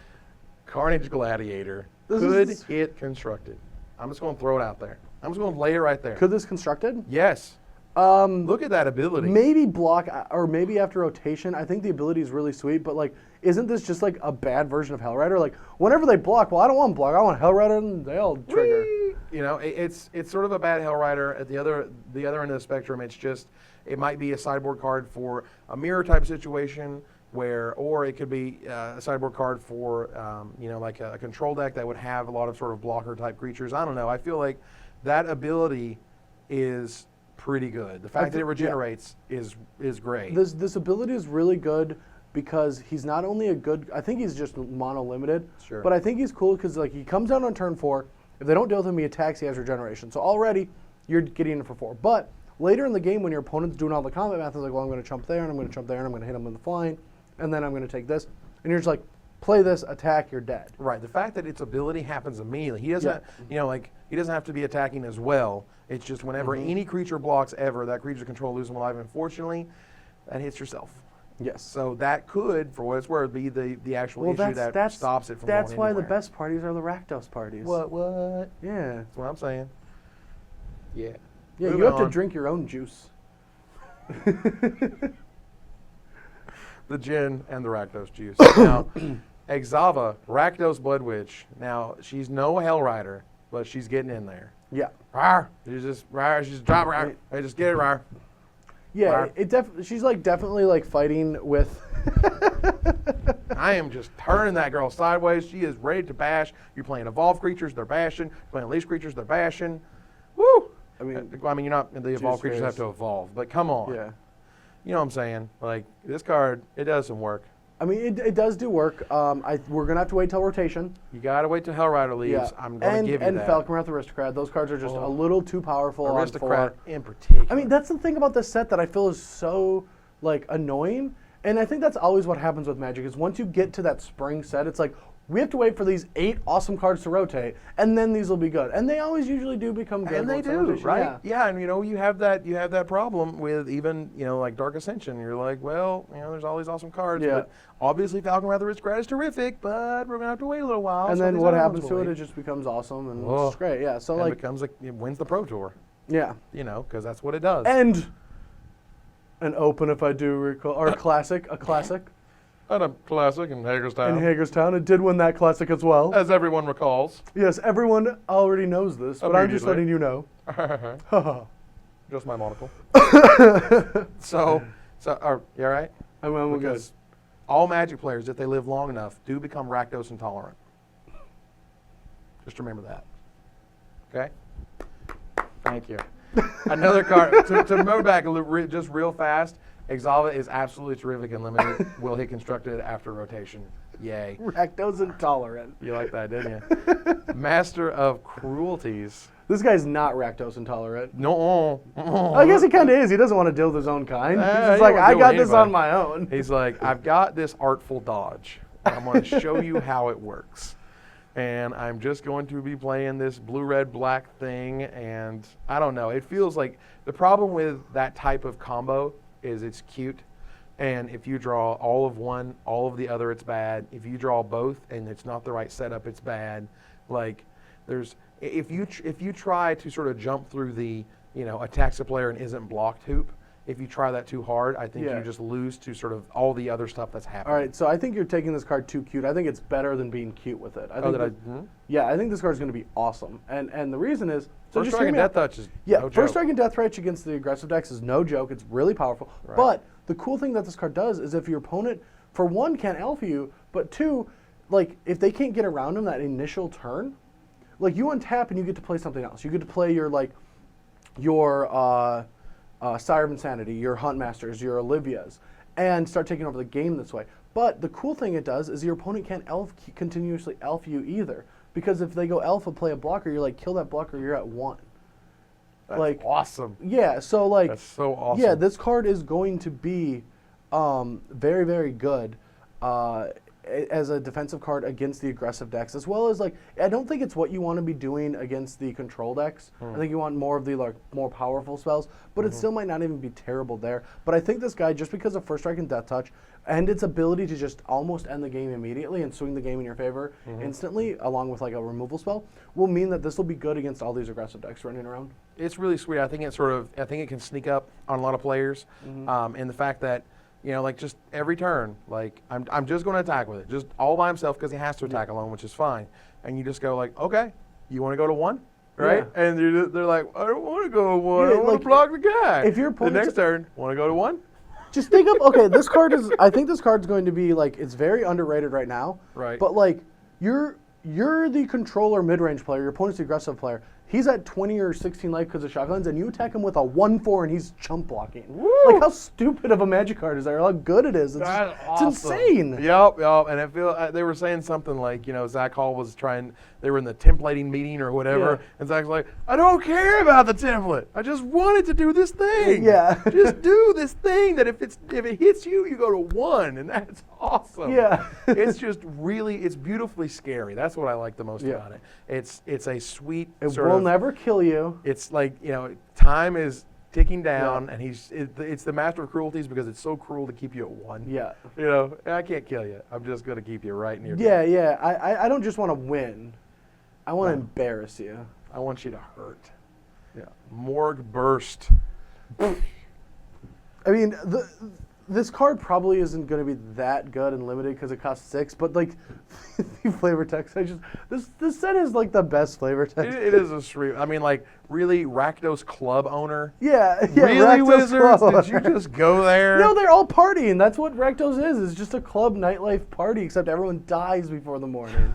Carnage Gladiator. This Could is- hit constructed. I'm just going to throw it out there. I'm just going to lay it right there. Could this constructed? Yes. Look at that ability. Maybe block, or maybe after rotation. I think the ability is really sweet, but isn't this just a bad version of Hellrider? Whenever they block, well, I don't want block. I want Hellrider, and they'll trigger. Whee! It's sort of a bad Hellrider. At the other end of the spectrum, it might be a sideboard card for a mirror type situation, or it could be a sideboard card for a control deck that would have a lot of sort of blocker type creatures. I don't know. I feel like that ability is pretty good. The fact that it regenerates is great. This ability is really good because he's not only I think he's just mono limited. Sure. But I think he's cool because he comes down on turn 4, If they don't deal with him, he attacks, he has regeneration. So already, you're getting it for 4. But later in the game, when your opponent's doing all the combat math, it's like, well, I'm going to jump there, and I'm going to jump there, and I'm going to hit him with the flying, and then I'm going to take this. And you're just like, play this, attack, you're dead. Right. The fact that its ability happens immediately. He doesn't, he doesn't have to be attacking as well. It's just whenever any creature blocks ever, that creature's control loses 1 life. Unfortunately, that hits yourself. Yes. So that could, for what it's worth, be the actual issue that stops it from going That's why anywhere. the best parties are the Rakdos parties. What? Yeah. That's what I'm saying. Yeah. Yeah, Moving you have to on. drink your own juice. The gin and the Rakdos juice. Now, Exava, Rakdos Blood Witch. Now, she's no Hell Rider, but she's getting in there. Yeah. Rawr. She's drop rawr. Hey, just get it rawr. Yeah, she's like definitely like fighting with. I am just turning that girl sideways. She is ready to bash. You're playing evolved creatures, they're bashing. You're playing unleashed creatures, they're bashing. Woo! I mean, you're not the evolved creatures have to evolve, but come on. Yeah. You know what I'm saying? Like this card, it does some work. I mean, it does do work. We're gonna have to wait till rotation. You gotta wait till Hellrider leaves. Yeah. I'm gonna give you and that. Falcon Wrath Aristocrat. Those cards are just a little too powerful. Aristocrat in particular. I mean, that's the thing about this set that I feel is so like annoying. And I think that's always what happens with Magic is once you get to that spring set, it's like we have to wait for these 8 awesome cards to rotate, and then these will be good. And they always usually do become good. And they once do, rotation, right? Yeah, and you have that problem with even like Dark Ascension. You're like, well, there's all these awesome cards, but obviously Falcon Wrath Aristocrat is terrific, but we're gonna have to wait a little while. And so then these what other happens ones to will it? wait. It just becomes awesome and it's great. Yeah. So and like it wins the Pro Tour. Yeah. Because that's what it does. And an open, if I do recall, or a classic. And a classic in Hagerstown. In Hagerstown, it did win that classic as well. As everyone recalls. Yes, everyone already knows this, but I'm just letting you know. Just my monocle. so, are you all right? I'm Because all Magic players, if they live long enough, do become Rakdos intolerant. Just remember that. Okay? Thank you. Another card, to remember back just real fast, Exava is absolutely terrific and limited. Will hit constructed after rotation. Yay. Rakdos intolerant. You like that, didn't you? Master of Cruelties. This guy's not Rakdos intolerant. No. I guess he kind of is. He doesn't want to deal with his own kind. He's just he like, won't I deal got with this on my own. He's like, I've got this artful dodge. I'm going to show you how it works. And I'm just going to be playing this blue, red, black thing. And I don't know. It feels like the problem with that type of combo is it's cute. And if you draw all of one, all of the other, it's bad. If you draw both and it's not the right setup, it's bad. Like if you try to sort of jump through the attacks a player and isn't blocked hoop, if you try that too hard, I think you just lose to sort of all the other stuff that's happening. All right, so I think you're taking this card too cute. I think it's better than being cute with it. I think this card's going to be awesome. And the reason is First Strike and Death Touch is no joke. First Strike and Death Touch against the aggressive decks is no joke. It's really powerful. Right. But the cool thing that this card does is if your opponent, for one, can't alpha you, but two, like if they can't get around him that initial turn, like you untap and you get to play something else. You get to play your Sire of Insanity, your Huntmasters, your Olivias, and start taking over the game this way. But the cool thing it does is your opponent can't continuously elf you either. Because if they go alpha, play a blocker, you're like, kill that blocker, you're at 1. That's awesome. Yeah, so like... That's so awesome. Yeah, this card is going to be very, very good as a defensive card against the aggressive decks, as well as like, I don't think it's what you want to be doing against the control decks. I think you want more of the more powerful spells, but it still might not even be terrible there. But I think this guy, just because of First Strike and Death Touch, and its ability to just almost end the game immediately and swing the game in your favor instantly, along with like a removal spell, will mean that this will be good against all these aggressive decks running around. It's really sweet. I think it can sneak up on a lot of players, and the fact that like just every turn, like I'm just going to attack with it, just all by himself because he has to attack alone, which is fine. And you just go like, okay, you want to go to 1, right? Yeah. And they're like, I don't want to go to 1. Yeah, I want to block the guy. If your the next turn, want to go to 1? Just think of, okay, this card is, I think this card's going to be like, it's very underrated right now. Right. But like, you're the controller mid-range player, your opponent's the aggressive player. he's at 20 or 16 life because of shotguns, and you attack him with a 1/4 and he's chump blocking. Woo! Like, how stupid of a magic card is that? Or how good it is. That's It's awesome. insane. Yep. And I feel they were saying something like, Zach Hall was they were in the templating meeting or whatever, Yeah. and Zach's like, I don't care about the template. I just wanted to do this thing. Yeah. Just do this thing that if it hits you, you go to 1, and that's awesome. Yeah. It's just it's beautifully scary. That's what I like the most Yeah. about it. It's a sweet It sort will of, never kill you. it's like, time is ticking down, and it's the master of cruelties because it's so cruel to keep you at 1. Yeah. I can't kill you. I'm just going to keep you right near Yeah, yeah. I don't just want to win. I want to No. embarrass you. I want you to hurt. Yeah. Morgue Burst. I mean, this card probably isn't going to be that good and limited because it costs 6, but like the flavor text, this set is like the best flavor text. It is a sweet. I mean, like, really, Rakdos club owner? Yeah, Really, Rakdos Wizards? Club. Did you just go there? No, they're all partying. That's what Rakdos is. It's just a club nightlife party, except everyone dies before the morning.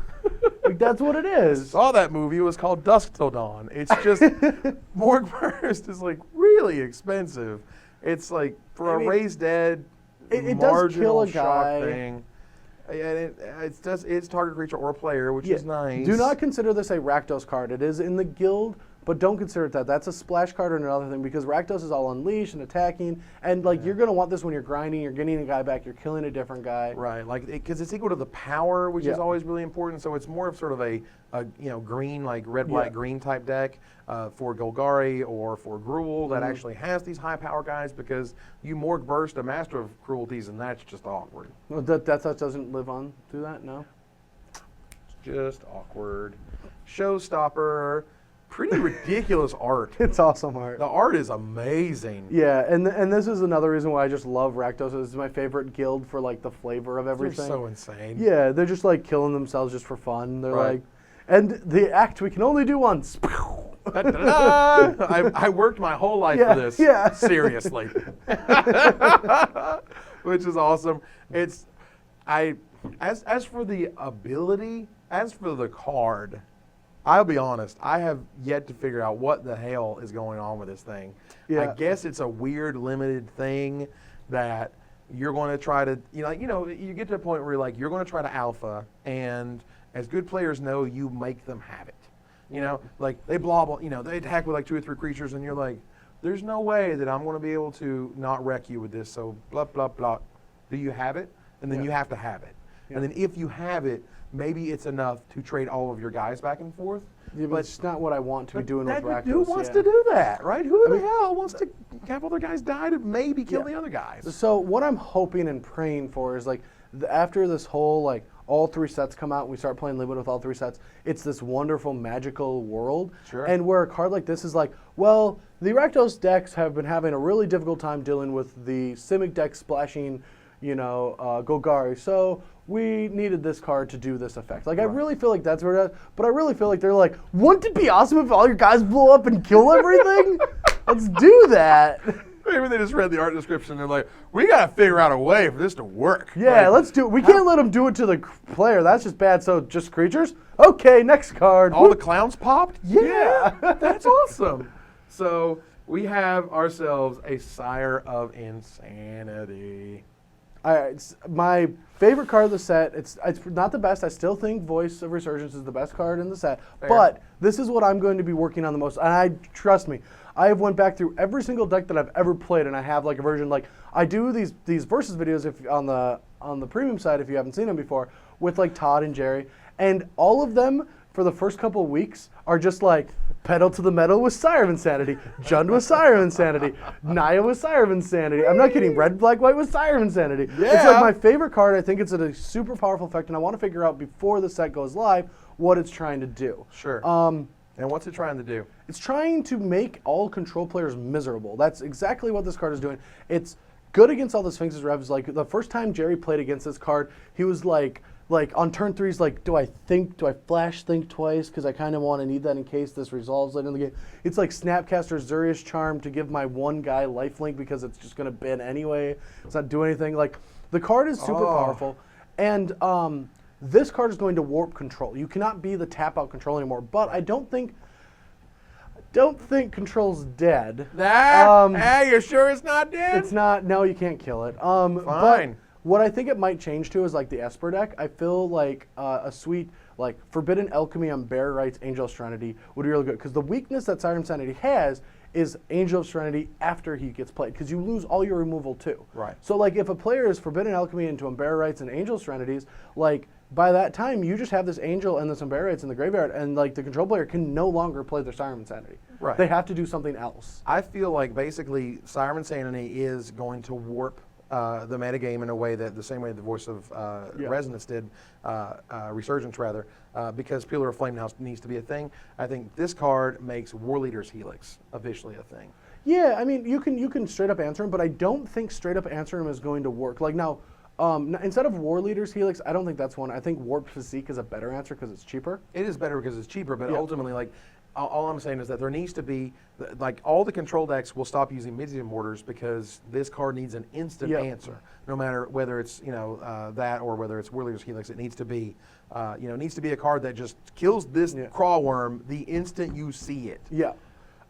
Like, that's what it is. Saw that movie. It was called Dusk Till Dawn. It's just Morgue Burst is like really expensive. It's like for a raised dead, it does kill a shock guy. thing. And it's target creature or player, which is nice. Do not consider this a Rakdos card. It is in the guild, but don't consider it that. That's a splash card or another thing because Rakdos is all unleashed and attacking, and like you're gonna want this when you're grinding. You're getting a guy back. You're killing a different guy. Right, like because it's equal to the power, which Yeah. is always really important. So it's more of sort of a green, like red, black, green type deck for Golgari or for Gruul that actually has these high power guys because you Morgue Burst a master of cruelties and that's just awkward. Well, that doesn't live on through that. No. It's just awkward. Showstopper, pretty ridiculous art. It's awesome art. The art is amazing. Yeah, and this is another reason why I just love Rakdos. This is my favorite guild for like the flavor of They're everything. so insane. Yeah, they're just like killing themselves just for fun. They're Right. like, and the act we can only do once. Da-da-da! I worked my whole life Yeah, for this. yeah. Seriously. Which is awesome. As for the ability, as for the card, I'll be honest, I have yet to figure out what the hell is going on with this thing. Yeah. I guess it's a weird limited thing that you're going to try to, you get to a point where you're going to try to alpha, and as good players know, you make them have it. Like they blob, they attack with like 2 or 3 creatures, and you're like, there's no way that I'm going to be able to not wreck you with this. So blah blah blah. Do you have it? And then you have to have it. Yeah. And then if you have it, maybe it's enough to trade all of your guys back and forth. Yeah, but it's not what I want to be doing with Rakdos. Who wants yeah. to do that, right? Who the hell wants to have all their guys die to maybe kill the other guys? So what I'm hoping and praying for is like after this whole like all 3 sets come out and we start playing Limited with all 3 sets, it's this wonderful magical world. Sure. And where a card like this is like, well, the Rakdos decks have been having a really difficult time dealing with the Simic deck splashing, Golgari. So we needed this card to do this effect. Like I really feel like that's where it is, but I really feel like they're like, wouldn't it be awesome if all your guys blow up and kill everything? Let's do that. Maybe they just read the art description and they're like, we got to figure out a way for this to work. Yeah, let's do it. We can't let them do it to the player. That's just bad. So just creatures? Okay, next card. All the clowns popped? Yeah. That's awesome. So we have ourselves a Sire of Insanity. It's my favorite card of the set. It's not the best. I still think Voice of Resurgence is the best card in the set. Fair. But this is what I'm going to be working on the most. And trust me, I have went back through every single deck that I've ever played, and I have like a version. Like I do these versus videos if on the premium side if you haven't seen them before with like Todd and Jerry, and all of them for the first couple of weeks are just like pedal to the metal with Sire of Insanity, Jund with Sire of Insanity, Naya with Sire of Insanity. I'm not kidding. Red, black, white with Sire of Insanity. Yeah. It's like my favorite card. I think it's a super powerful effect, and I want to figure out before the set goes live what it's trying to do. Sure. And what's it trying to do? It's trying to make all control players miserable. That's exactly what this card is doing. It's good against all the Sphinx's revs. Like the first time Jerry played against this card, he was like on turn 3, he's like, do I flash think twice? Because I kind of want to need that in case this resolves later in the game. It's like Snapcaster Zuria's Charm to give my one guy lifelink because it's just going to bin anyway. It's not doing anything. Like the card is super powerful. And this card is going to warp control. You cannot be the tap out control anymore. But I don't think don't think Control's dead. Hey, you sure it's not dead? It's not. No, you can't kill it. Fine. But what I think it might change to is like the Esper deck. I feel like a sweet like Forbidden Alchemy on Bear Rights, Angel of Serenity would be really good because the weakness that Sire of Insanity has is Angel of Serenity after he gets played because you lose all your removal too. Right. So like if a player is Forbidden Alchemy into Bear Rights and Angel of Serenities, like by that time you just have this Angel and this Bear Rights in the graveyard, and like the control player can no longer play their Sire of Insanity. Right. They have to do something else. I feel like basically Sire of Insanity is going to warp the metagame in a way that the same way the Voice of Resonance did, Resurgence rather, because Pillar of Flame now needs to be a thing. I think this card makes War Leader's Helix officially a thing. Yeah, I mean you can straight up answer him, but I don't think straight up answer him is going to work. Like now, instead of War Leader's Helix, I don't think that's one. I think Warped Physique is a better answer because it's cheaper. It is better because it's cheaper, but ultimately, like, all I'm saying is that there needs to be, like, all the control decks will stop using Midian Mortars because this card needs an instant answer. No matter whether it's, that or whether it's War Leader's Helix, it needs to be, needs to be a card that just kills this crawl worm the instant you see it. Yeah.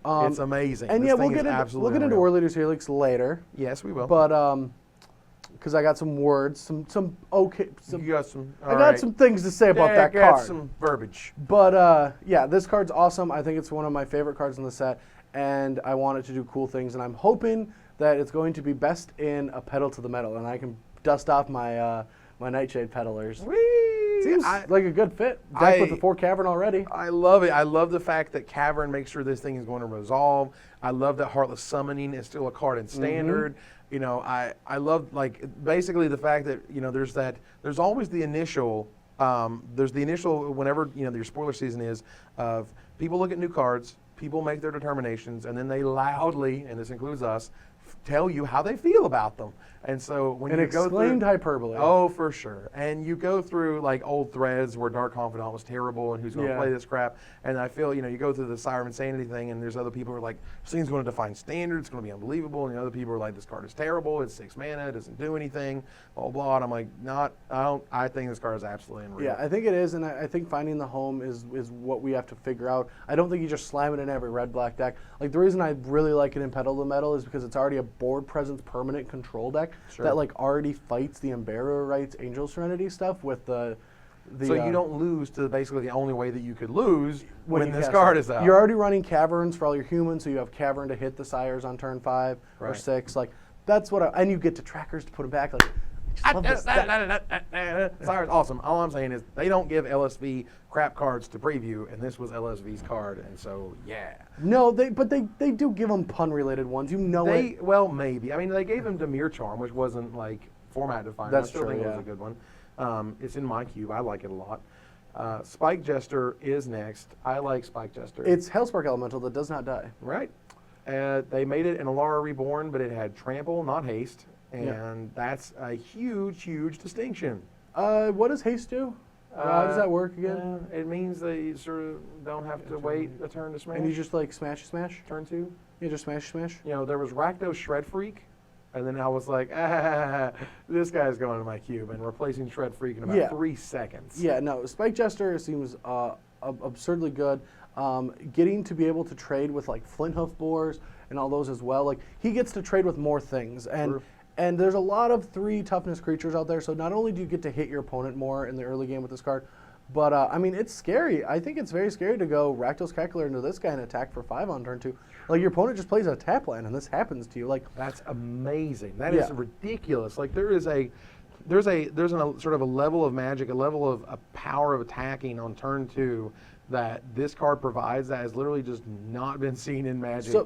It's amazing. And this we'll get into War Leader's Helix later. Yes, we will. But because I got some words, you got some. I got some things to say about that card. Got some verbiage. But yeah, this card's awesome. I think it's one of my favorite cards in the set, and I want it to do cool things. And I'm hoping that it's going to be best in a Pedal to the Metal, and I can dust off my my Nightshade Peddlers. Seems like a good fit. Deck with the 4 Cavern already. I love it. I love the fact that Cavern makes sure this thing is going to resolve. I love that Heartless Summoning is still a card in Standard. I love like basically the fact that there's always the initial whenever your spoiler season is of people look at new cards, people make their determinations, and then they loudly, and this includes us, tell you how they feel about them. And so when you go through hyperbole. Oh, for sure. And you go through like old threads where Dark Confidant was terrible and who's going to play this crap. And I feel, you go through the Sire of Insanity thing and there's other people who are like, this thing's going to define Standard, it's going to be unbelievable. And the other people are like, this card is terrible, it's 6 mana, it doesn't do anything, blah, blah. And I'm like, I think this card is absolutely unreal. Yeah, I think it is, and I think finding the home is what we have to figure out. I don't think you just slam it in every red-black deck. Like, the reason I really like it in Pedal to the Metal is because it's already a board presence permanent control deck that like already fights the Embarrass Rights Angel Serenity stuff with the so you don't lose to basically the only way that you could lose when this card is out. You're already running Caverns for all your humans, so you have Cavern to hit the Sires on turn 5 or 6. Like, that's what and you get to trackers to put them back. Like, Sire's awesome. All I'm saying is they don't give LSV crap cards to preview, and this was LSV's card, and so No, they do give them pun-related ones. It. Well, maybe. I mean, they gave him Dimir Charm, which wasn't like format defined. That's I still think it was a good one. It's in my cube. I like it a lot. Spike Jester is next. I like Spike Jester. It's Hellspark Elemental that does not die. Right. They made it in Alara Reborn, but it had Trample, not Haste. And that's a huge, huge distinction. What does haste do? How does that work again? It means that you sort of don't have to wait a turn to smash. And you just like smash. Turn 2. You just smash. There was Rakdos Shred Freak, and then I was like, this guy's going to my cube and replacing Shred Freak in about 3 seconds. Yeah, no, Spike Jester seems absurdly good. Getting to be able to trade with like Flinthoof Boars and all those as well. Like he gets to trade with more things and there's a lot of 3 toughness creatures out there, so not only do you get to hit your opponent more in the early game with this card, but I mean, it's scary. I think it's very scary to go Rakdos Calculator into this guy and attack for 5 on turn 2. Like, your opponent just plays a tap land, and this happens to you. Like, that's amazing. That is ridiculous. Like, there's a sort of a level of magic, a level of a power of attacking on turn 2 that this card provides that has literally just not been seen in Magic.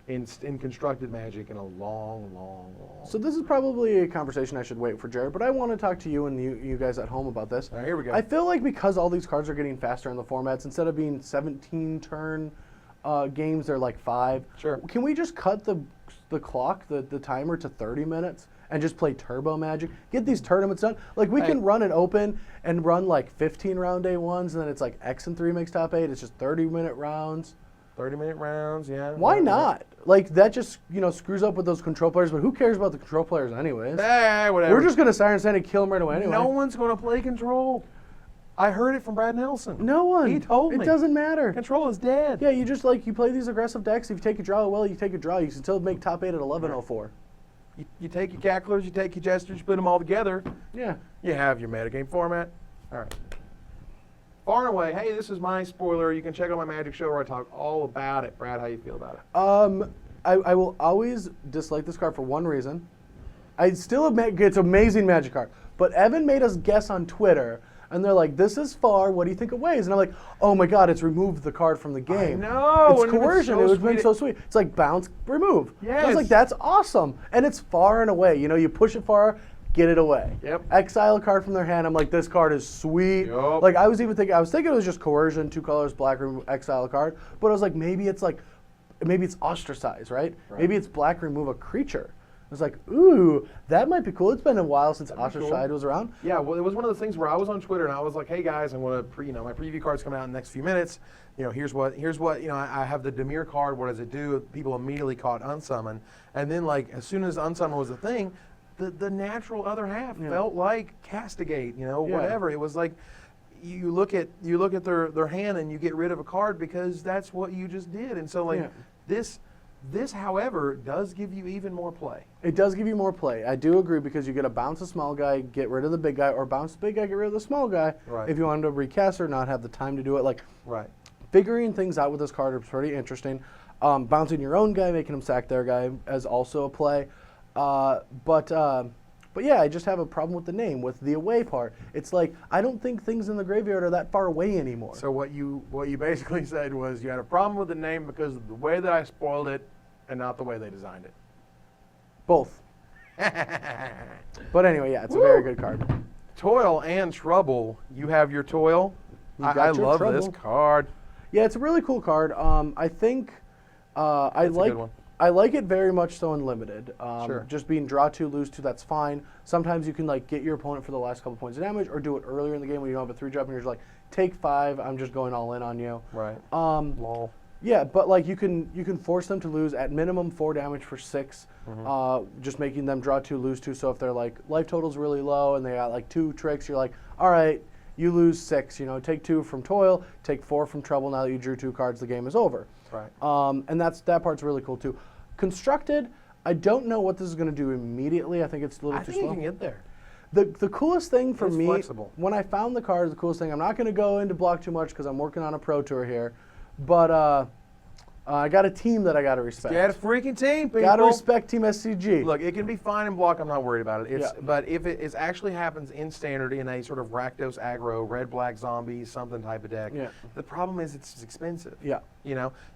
In constructed Magic in a long. So this is probably a conversation I should wait for Jared, but I want to talk to you and you guys at home about this. All right, here we go. I feel like because all these cards are getting faster in the formats, instead of being 17 turn games, they're like 5. Sure. Can we just cut the clock, the timer to 30 minutes and just play turbo Magic? Get these tournaments done. Like, we can run it open and run like 15 round day ones, and then it's like X and 3 makes top 8. It's just 30-minute rounds. 30-minute rounds, yeah. Why not? Like, that just, screws up with those control players, but who cares about the control players anyways? Whatever. We're just going to Sire of Insanity kill them right away anyway. No one's going to play control. I heard it from Brad Nelson. No one. He told me. It doesn't matter. Control is dead. Yeah, you just you play these aggressive decks. If you take a draw, well, you take a draw. You can still make top 8 at 11:04. You take your Cacklers, you take your Jesters, you put them all together. Yeah. You have your metagame format. All right. Far and away, hey, this is my spoiler. You can check out my Magic show where I talk all about it. Brad, how you feel about it? I will always dislike this card for one reason. I still admit it's an amazing Magic card. But Evan made us guess on Twitter, and they're like, this is far, what do you think it weighs? And I'm like, oh my god, it's removed the card from the game. No, it's coercion. It would have been so sweet. It's like bounce, remove. Yes. I was like, that's awesome. And it's far and away. You know, you push it far, get it away. Yep. Exile a card from their hand. I'm like, this card is sweet. Yep. Like I was thinking it was just coercion, 2 colors, black, remove, exile a card. But I was like, maybe it's ostracize, right? Maybe it's black, remove a creature. I was like, ooh, that might be cool. It's been a while since Ostracized was around. Yeah, well, it was one of the things where I was on Twitter and I was like, hey guys, I'm going to, my preview card's coming out in the next few minutes. Here's what, I have the Dimir card. What does it do? People immediately caught Unsummon. And then, as soon as Unsummon was a thing, the natural other half felt like Castigate, whatever. It was like, you look at their hand and you get rid of a card because that's what you just did. And so, This, however, does give you even more play. It does give you more play. I do agree because you get to bounce a small guy, get rid of the big guy, or bounce the big guy, get rid of the small guy. Right. If you wanted to recast or not have the time to do it. Right. Figuring things out with this card is pretty interesting. Bouncing your own guy, making him sack their guy is also a play. But yeah, I just have a problem with the name, with the away part. It's like, I don't think things in the graveyard are that far away anymore. So what you basically said was you had a problem with the name because of the way that I spoiled it and not the way they designed it. Both. But anyway, yeah, it's a very good card. Toil and Trouble. You have your Toil. I love this card. Yeah, it's a really cool card. I think I like it very much so in limited. Sure. Just being draw 2, lose 2, that's fine. Sometimes you can get your opponent for the last couple points of damage, or do it earlier in the game when you don't have a 3-drop and you're just like, take 5, I'm just going all in on you. Right. Lol. Yeah, but you can force them to lose at minimum 4 damage for 6, just making them draw 2, lose 2. So if their life total's really low and they got 2 tricks, you're like, all right, you lose 6. Take 2 from Toil, take 4 from Trouble. Now that you drew 2 cards, the game is over. Right. And that part's really cool too. Constructed, I don't know what this is going to do immediately. I think it's a little too slow. I think you can get there. The coolest thing for me, flexible. when I found the card, the coolest thing, I'm not going to go into block too much because I'm working on a pro tour here, but I got a team that I got to respect. Get a freaking team, people. Got to respect Team SCG. Look, it can be fine in block. I'm not worried about it. But if it actually happens in standard in a sort of Rakdos aggro, red-black zombie, something type of deck, the problem is it's expensive. Yeah.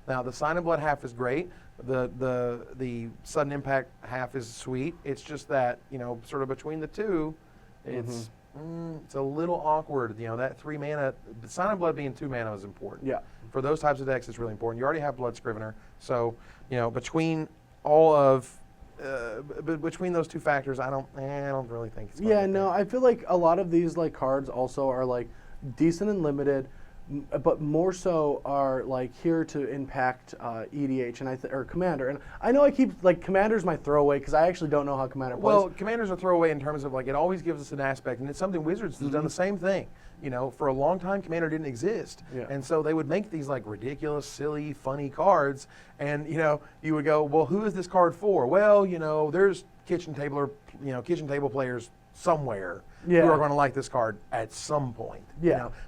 Now the Sign of Blood half is great. The sudden impact half is sweet. It's just that sort of between the two, it's a little awkward. That 3 mana, Sign of Blood being 2 mana is important. Yeah. For those types of decks, it's really important. You already have Blood Scrivener, so between all of between those 2 factors, I don't really think it's. Yeah, no, I feel like a lot of these cards also are decent and limited, but more so are here to impact EDH and or Commander. And I know I keep Commander's my throwaway because I actually don't know how Commander plays. Well, Commander's a throwaway in terms of it always gives us an aspect, and it's something Wizards has done the same thing. For a long time, Commander didn't exist, and so they would make these ridiculous, silly, funny cards, and you would go, well, who is this card for? Well, there's kitchen table players somewhere who are going to like this card at some point.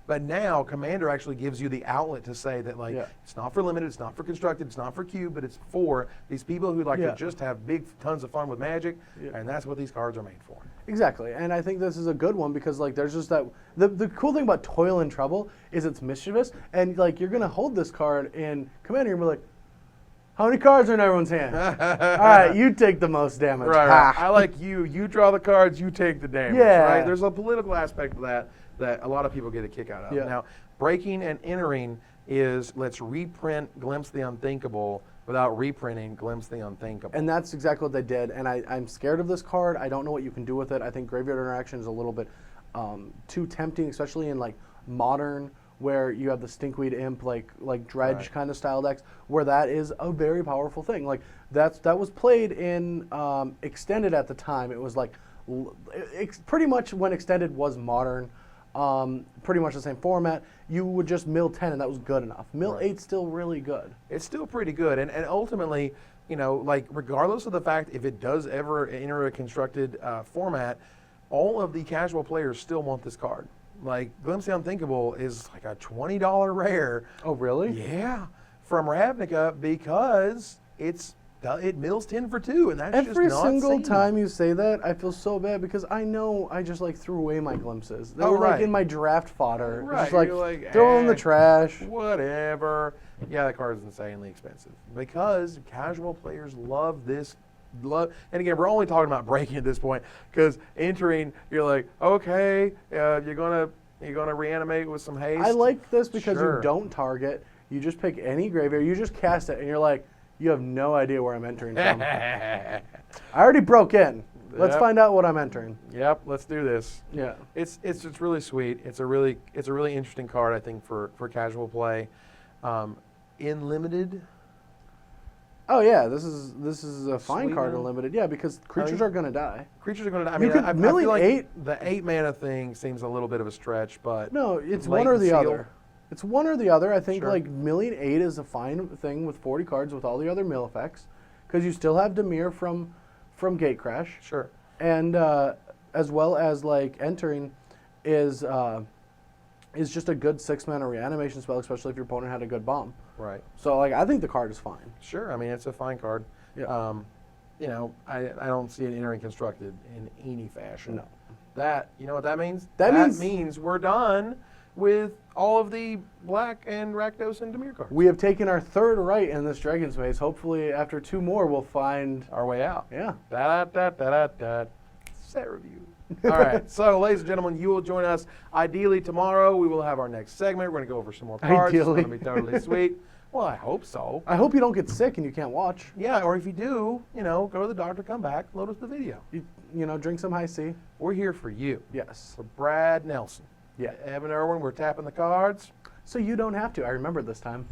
But now Commander actually gives you the outlet to say that it's not for limited, it's not for constructed, it's not for cube, but it's for these people who like to just have big tons of fun with Magic, and that's what these cards are made for. Exactly, and I think this is a good one because there's just that the cool thing about Toil and Trouble is it's mischievous, and you're gonna hold this card in Commander and be like, how many cards are in everyone's hand? All right, you take the most damage. Right. I like you. You draw the cards, you take the damage. Right? There's a political aspect of that a lot of people get a kick out of. Now, breaking and entering is let's reprint Glimpse the Unthinkable without reprinting Glimpse the Unthinkable. And that's exactly what they did. And I'm scared of this card. I don't know what you can do with it. I think Graveyard Interaction is a little bit too tempting, especially in modern, where you have the Stinkweed Imp, like Dredge kind of style decks, where that is a very powerful thing. That was played in Extended at the time. It was pretty much when Extended was modern. pretty much the same format, you would just mill 10 and that was good enough. Mill Right. 8's still really good. It's still pretty good, and ultimately, you know, like regardless of the fact if it does ever enter a constructed format, all of the casual players still want this card. Like Glimpse the Unthinkable is like a $20 rare. Oh, really? Yeah, from Ravnica because it mills 10 for 2, and that's Every just not single seen. time you say that, I feel so bad because I know I just like threw away my glimpses. They Oh, were like right. in my draft fodder. It's Right, just like, you're like, throw them in the trash. Whatever. Yeah, that card is insanely expensive because casual players love this. And again, we're only talking about breaking at this point because entering, you're like, okay, you're gonna reanimate with some haste. I like this because Sure. you don't target. You just pick any graveyard. You just cast it, and you're like, you have no idea where I'm entering from. I already broke in. Let's Yep. find out what I'm entering. Yep, let's do this. Yeah. It's just really sweet. It's a really interesting card, I think, for casual play. In limited, Oh yeah, this is a fine Sweet card one. in limited. Yeah, because creatures are gonna die. creatures are going to. I You mean, could I milling feel like 8 the 8 mana thing seems a little bit of a stretch, but No, it's Late one or the seal. other. It's one or the other. I think Sure. like milling 8 is a fine thing with 40 cards with all the other mill effects, because you still have Dimir from Gatecrash, sure. and as well as like entering is just a good 6-mana reanimation spell, especially if your opponent had a good bomb. Right. So like I think the card is fine. Sure. I mean, it's a fine card. Yeah. You know, I don't see it entering constructed in any fashion. No. That, you know what that means? That means- means we're done with all of the black and Rakdos and Dimir cards. We have taken our third right in this Dragon Space. Hopefully after 2 more we'll find, Our way out. yeah. Da-da-da-da-da-da. Set review. All right. So, ladies and gentlemen, you will join us ideally tomorrow. We will have our next segment. We're going to go over some more cards. Ideally. It's going to be totally sweet. Well, I hope so. I hope you don't get sick and you can't watch. Yeah, or if you do, you know, go to the doctor, come back, load us the video. You know, drink some high C. We're here for you. Yes. For Brad Nelson. Yeah. Evan Irwin, we're tapping the cards. So you don't have to. I remembered this time.